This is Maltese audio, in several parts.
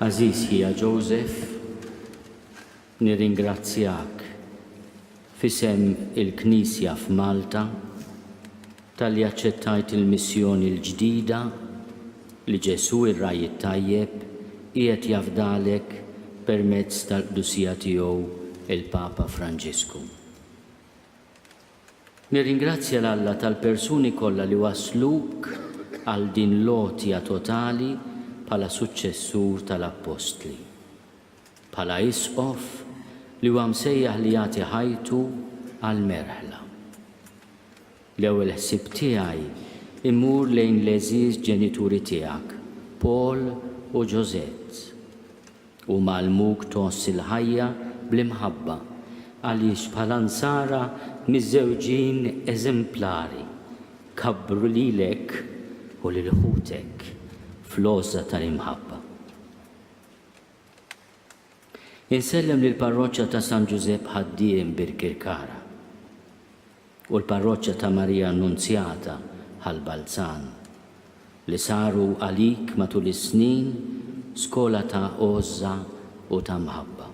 Aziz Hija Joseph, nirringrazzjak fisem il-Knisja f'Malta tal-li aċċettajt il-missjoni l-ġdida li Ġesu ir-Raj it-Tajjeb qiegħed jafdalek permezz tal-qdusija tiegħu il-Papa Franġisku. Nirringrazzja l-Alla tal-persuni kollha li wasluk għal din l-għotja totali bħala suċċessur tal-Apostli, bħala isqof li huwa msejjaħ li jagħti ħajtu għall-merħla. L-ewwel ħsieb tiegħi immur lejn l-eżiż ġenituri tiegħek, Paul u Josette, u malmuk toss il-ħajja bl-imħabba għaliex bħala nsara miż-żewġin eżemplari kabbru lilek u lil ħutek fl-għoża tal-imħabba. Insellem lill-parroċċja ta' San Giuseppe Ħaddiem Birkirkara u l-parroċċja ta' Marija Annunzjata ħal-Balzan li saru għalik matul is-snin skola ta' għoża u ta' mħabba.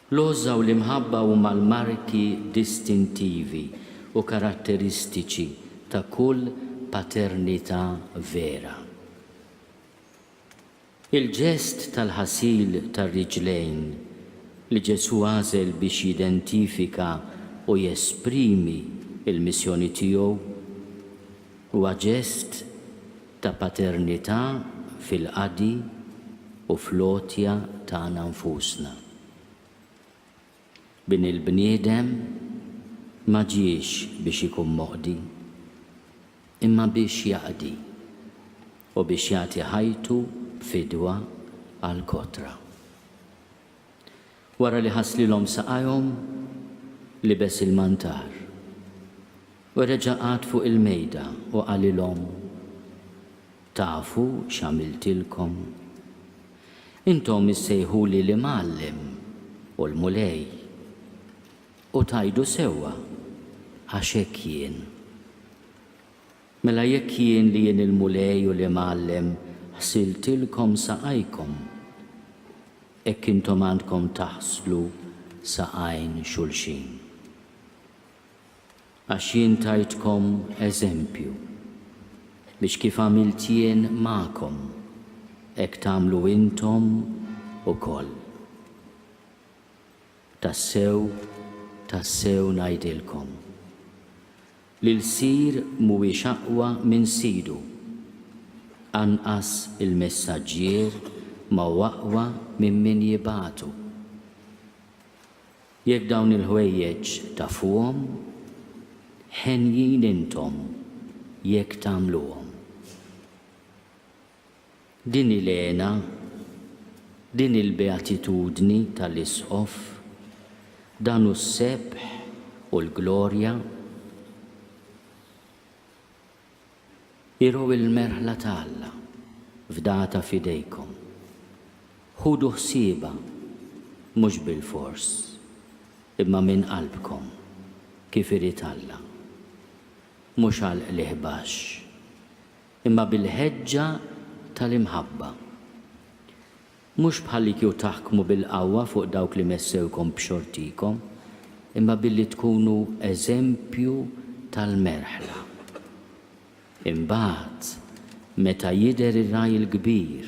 L-għoża u l-imħabba huma l-marki distintivi u karatteristiċi ta' kull paternità vera. Il-ġest tal-ħasil tar-riġlejn li Ġesu għażel biex jidentifika u jesprimi il-missjoni tiegħu huwa ġest ta' paternità fil-qadi u fl-għotja tagħna nfusna. Bin il-bniedem ma ġiex biex ikun moqdi, imma biex jaqdi u biex jagħti ħajtu fidwa għal kotra. Wara li ħaslilhom saqajhom libes il-mantar u reġaqat fuq il-mejda u qalilhom tafu x'għamiltilkom. Intom issejħuli li Mallim u l-Mulej u tajdu sewwa għax hekk jien. Mela jekk jien li jien il-Mulej u li Mallim ħsiltilkom saqajkom, hekk intom għandkom taħslu saqajn xulxin. Għax jien tajtkom eżempju biex kif għamilt jien magħkom hekk tagħmlu intom ukoll. Tassew ngħidilkom li l-sir mhuwiex aqwa minn sidu, anqas il-messaġġier ma waqwa minn min jibgħatu. Jekk dawn il-ħwejjeġ tafuhom, ħenjin intom jekk tagħmluhom. Din il-għena, din il-beatitudni tal-isqof, dan hu s-sebħ u l-glorja iru il-merħla ta' fdata fidejkom. Ħudu ħsieba mhux bil-fors, imma minn qalbkom kif irid Alla. Mhux għal liħbax, imma bil-ħeġġa tal-imħabba. Mhux bħalli kieku taħkmu bil-qawwa fuq dawk li messewkom b'xortikom, imma billi tkunu eżempju tal-merħla. Imbagħad, meta jidher ir-raj il-kbir,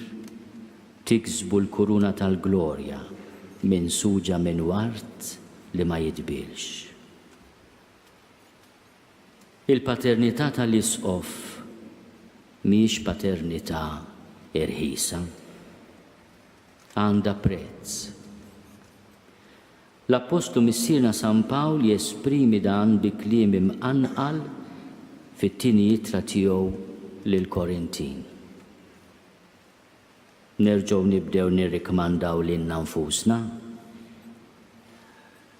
tiksbu l-kuruna tal-glorja minsuġa minn wart li ma jitbilx. Il-paternità tal-isqof mhix paternità irħisa, għandha prezz. L-Apostlu missierna San Pawl jesprimi dan bi kliem imqanqal fit-tieni ittra tiegħu lill-Korintin. Nerġgħu nibdew nirrikmandaw lilna nfusna.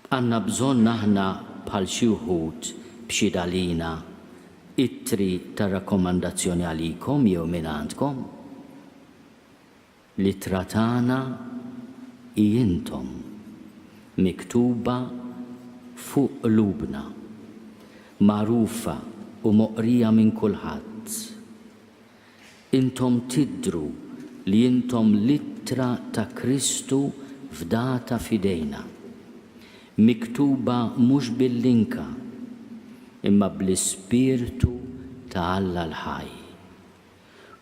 Għandna bżonn aħna bħal xi wħud b'xi dalina ittri ta' rakkomandazzjoni għalikom jew minn għandkom. L-ittra tagħna hi intom miktuba fuq qlubna, magħrufa u moqrija minn kulħadd. Intom tidru li intom littra ta' Kristu fdata fidejna, miktuba mhux bil-linka imma bl-ispirtu ta' Alla l-ħaj,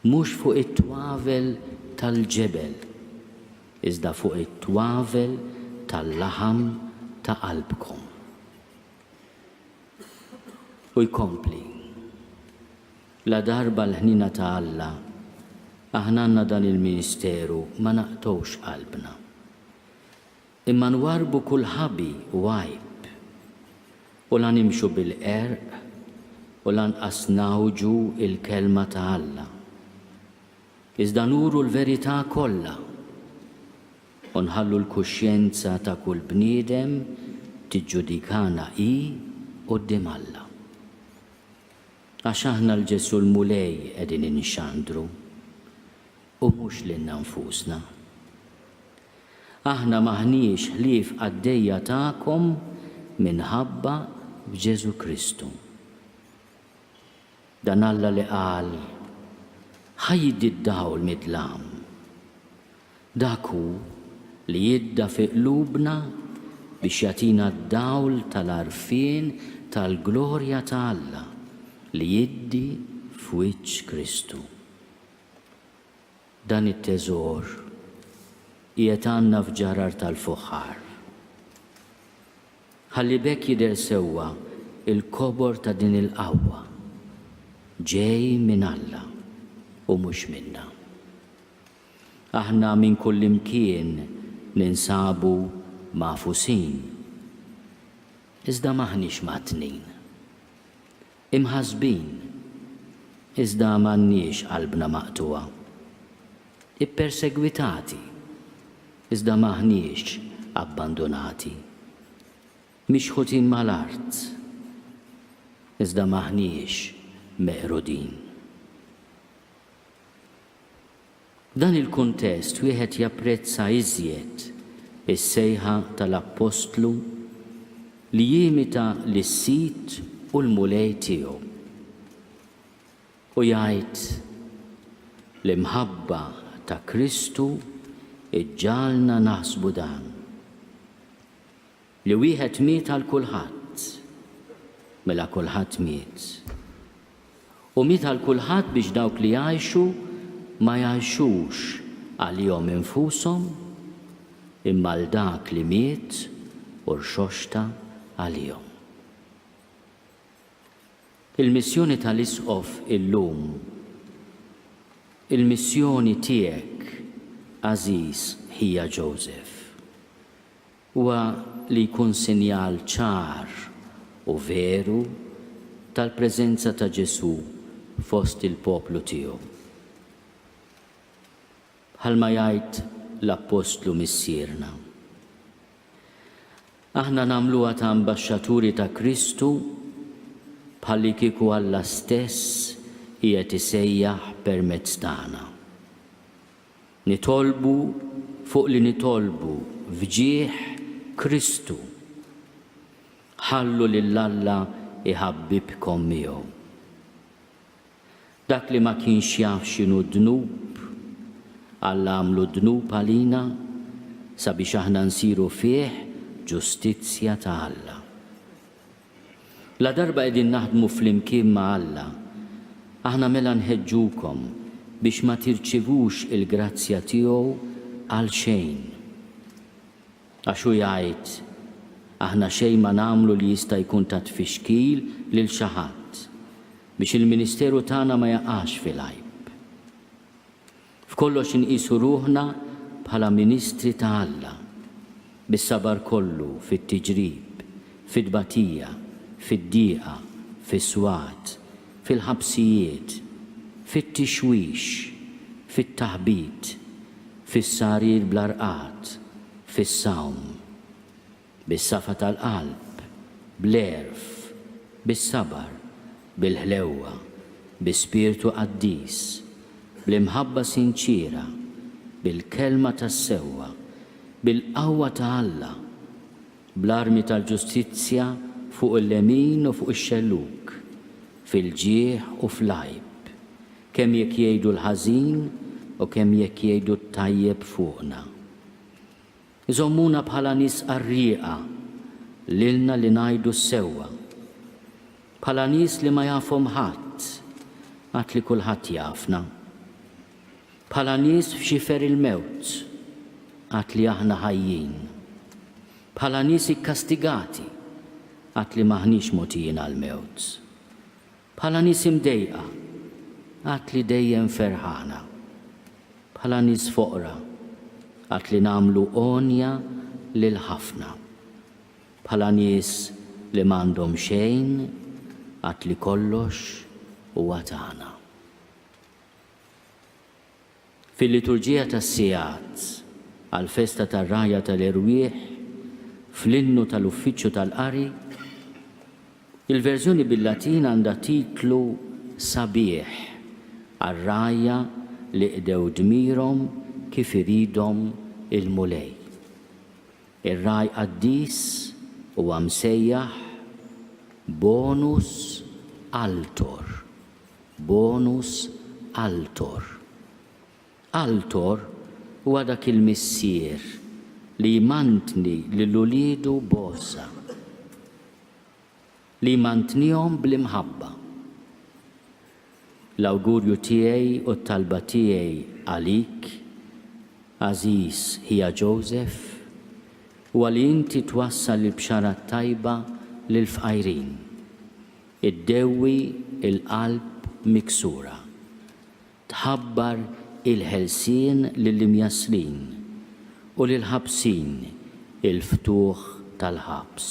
mhux fuq it-twavel tal-ġebel, iżda fuq it-twavel tal-laħam ta' qalbkom. U jkompli, la darba l-ħnina ta' Alla, aħna għandna dan il-ministeru ma naqtowx qalbna, imma nwarbu kull ħabi u għajb, u la nimxu bil-qerq, u la nqasnawġu il-kelma ta' Alla. Iżda nuru l-verità kollha, u nħallu l-kuxjenza ta' kull bniedem tiġġudikana hi quddiem Alla. Għax aħna l-ġessu l-mulej qegħdin inxandru, u mhux lilna nfusna. Aħna maħniex ħlief għaddejja tagħkom minħabba b'Ġesu Kristu. Dan Alla li qal ħajdi d-dawl mid-dlam. Dak hu li jidda fi qlubna biex jagħtina d-dawl tal-għarfien tal-glorja ta' Alla li jiddi f'wiċċ Kristu. Dan it-teżor qiegħed għandna f'ġarar tal-fuħħar. Ħalli bekk jidher sewwa il-kobor ta' din il-qawwa ġej minn Alla u mhux minna. Aħna minn kull imkien ninsabu magħfusin, iżda maħniex matnin. Imħasbin, iżda m'għandniex qalbna maqtuwa. Ippersegwitati, iżda maħniex abbandonati. Mixħutin mal-art, iżda maħniex meqrudin. Dan il-kuntest wieħed japprezza iżjed is-sejħa tal-Apostlu li jimita lis-sit u l-mulej tiegħu u jgħid l-imħabba ta' Kristu iġġalna naħsbu dan li wieħed miet għal kulħadd mela kulħadd miet. U miet għal kulħadd biex dawk li jgħixu ma jgħixux għalihom infushom imma għal dak li miet u rxoxta għalihom. Il-missjoni tal-Isqof illum, il-missjoni tiegħek, Aziz Ħija Joseph, huwa li jkun sinjal ċar u veru tal-preżenza ta' Ġesu fost il-poplu tiegħu. Bħalma jgħid l-Apostlu missierna. Aħna nagħmluha ta' ambaxxaturi ta' Kristu bħalli kieku Alla stess qiegħed isejjaħ permezz tagħna. Nitolbu fuq li nitolbu fġieħ Kristu. Ħallu lil Alla iħabbibkom miegħu. Dak li ma kienx jaf x'inhu dnub, Alla għamlu dnub għalina sabiex aħna nsiru fih ġustizzja ta' Alla. La darba qegħdin naħdmu flimkien ma' Alla, aħna mela nħeġġukom biex ma tirċivux il-grazzja tiegħu għal xejn. Għax hu jgħid aħna xejn ma nagħmlu li jista' jkun ta' tfixkil lil xi ħadd biex il-ministeru tagħna ma jaqax fil-għajb. F'kollox inqisu ruħna bħala ministri ta' Alla, bis-sabar kollu fit-tiġrib, fit-tbatija, fid-dieqa, fis-swat, fil-ħabsijiet, fit-tixwix, fit-taħbit, fis-sarir bl-arqat, fis-sawm, bis-safa tal-qalb, bl-erf, bis-sabar, bil-ħlewwa, bi-spirtu qaddis, bl-imħabba sinċira, bil-kelma tas-sewwa, bil-qawwa ta' Alla, bl-armi tal-ġustizzja fuq il-lemin u fuq ix-xelluk, fil-ġieħ u fl-għajb, kemm jekk jgħidu l-ħażin u kemm jekk jgħidu tajjeb fuqna. Iżommuna bħala nies qarrieqa lilna li ngħidu sewwa, bħala nies li ma jafhom ħadd għad li kulħadd jafna, bħala nies f'xifer il-mewt għad li aħna ħajjin, bħala nies ikkastigati għad li maħniex mogħtijin għall-mewt, bħala nies imdejqa għad li dejjem ferħana, bħala nies foqra għad li nagħmlu għonja lil ħafna, bħala nies li m'għandhom xejn għad li kollox huwa tagħna. Fil-liturġija tas-sigħat għall-festa tar-Rajja tal-Irwieħ fl-innu tal-uffiċċju tal-qari, il-verżjoni bil-Latin għandha titlu Sabiħ għar-rajja li qdew dmirhom kif iridhom il-mulej. Ir-raj qaddis huwa msejjaħ Bonus Altor. Bonus Altor. Altor huwa dak il-missier li jmantni lill-uliedu bosa, li jmantnihom bl-imħabba. L-awgurju tiegħi u t-talba tiegħi għalik, Aziz hija Joseph, u li inti twassal il-bxara tajba lil-fqajrin, iddewwi il-qalb miksura, tħabbar il-ħelsien lill-imjaslin u lil-ħabsin il-ftuħ tal-ħabs.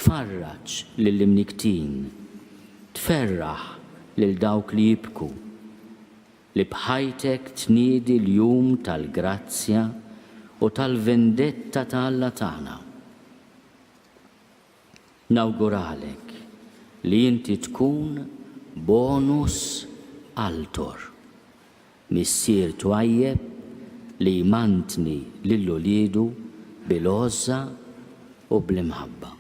Tfarraġ lill-imniktin, tferraħ lil dawk li jibku, li bħajtek tniedi l-jum tal-grazzja u tal-vendetta tal-Alla tagħna. Nawguralek li inti tkun Bonus Altor, missier twajjeb li jmantni lill-uliedu bil-għoża u bl-imħabba.